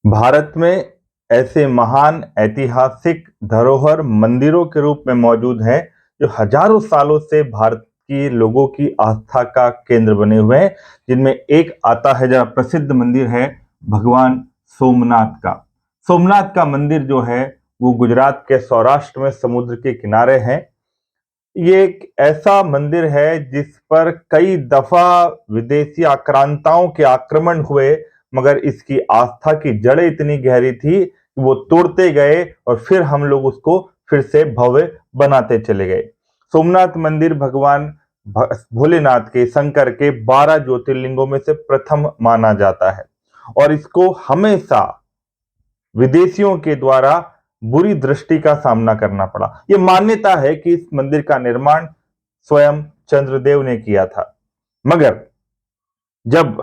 भारत में ऐसे महान ऐतिहासिक धरोहर मंदिरों के रूप में मौजूद हैं जो हजारों सालों से भारत के लोगों की आस्था का केंद्र बने हुए हैं, जिनमें एक आता है जहाँ प्रसिद्ध मंदिर है भगवान सोमनाथ का। सोमनाथ का मंदिर जो है वो गुजरात के सौराष्ट्र में समुद्र के किनारे है। ये एक ऐसा मंदिर है जिस पर कई दफा विदेशी आक्रांताओं के आक्रमण हुए, मगर इसकी आस्था की जड़ें इतनी गहरी थी कि वो तोड़ते गए और फिर हम लोग उसको फिर से भव्य बनाते चले गए। सोमनाथ मंदिर भगवान भोलेनाथ के, शंकर के 12 ज्योतिर्लिंगों में से प्रथम माना जाता है और इसको हमेशा विदेशियों के द्वारा बुरी दृष्टि का सामना करना पड़ा। यह मान्यता है कि इस मंदिर का निर्माण स्वयं चंद्रदेव ने किया था, मगर जब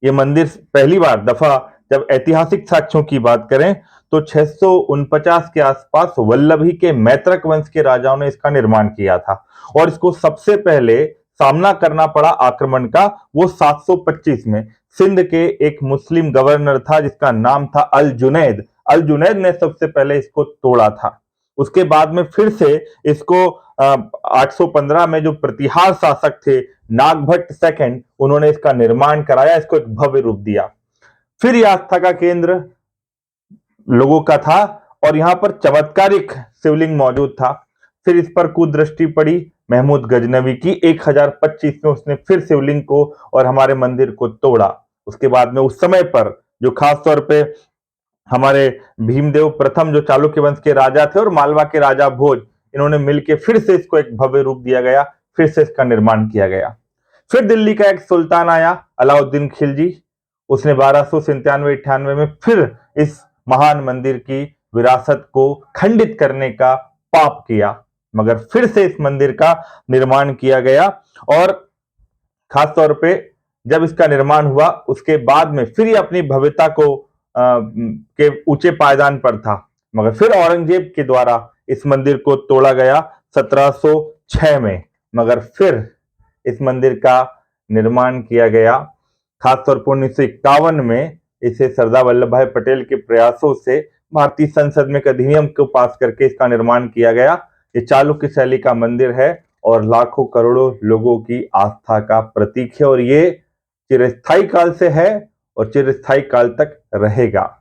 ये मंदिर पहली बार दफा जब ऐतिहासिक साक्ष्यों की बात करें तो 649 के आसपास वल्लभी के मैत्रक वंश के राजाओं ने इसका निर्माण किया था और इसको सबसे पहले सामना करना पड़ा आक्रमण का वो 725 में। सिंध के एक मुस्लिम गवर्नर था जिसका नाम था अल जुनैद। अल जुनैद ने सबसे पहले इसको तोड़ा था। उसके बाद में फिर से इसको 815 में जो प्रतिहार शासक थे नागभट्ट सेकंड, उन्होंने इसका निर्माण कराया, इसको एक भव्य रूप दिया। फिर यह आस्था का केंद्र लोगों का था और यहां पर चमत्कारिक शिवलिंग मौजूद था। फिर इस पर कुदृष्टि पड़ी महमूद गजनवी की 1025 में, उसने फिर शिवलिंग को और हमारे मंदिर को तोड़ा। उसके बाद में उस समय पर जो खास तौर पे हमारे भीमदेव प्रथम जो चालुक्य वंश के राजा थे और मालवा के राजा भोज, इन्होंने मिलकर फिर से इसको एक भव्य रूप दिया गया, फिर से इसका निर्माण किया गया। फिर दिल्ली का एक सुल्तान आया अलाउद्दीन खिलजी, उसने 1297-98 में फिर इस महान मंदिर की विरासत को खंडित करने का पाप किया, मगर फिर से इस मंदिर का निर्माण किया गया और खास तौर पे जब इसका निर्माण हुआ उसके बाद में फिर ये अपनी भव्यता को के ऊंचे पायदान पर था, मगर फिर औरंगजेब के द्वारा इस मंदिर को तोड़ा गया 1706 में, मगर फिर इस मंदिर का निर्माण किया गया। खासतौर पर 1951 में इसे सरदार वल्लभ भाई पटेल के प्रयासों से भारतीय संसद में एक अधिनियम को पास करके इसका निर्माण किया गया। ये चालुक्य शैली का मंदिर है और लाखों करोड़ों लोगों की आस्था का प्रतीक है और ये चिरस्थायी काल से है और चिरस्थायी काल तक रहेगा।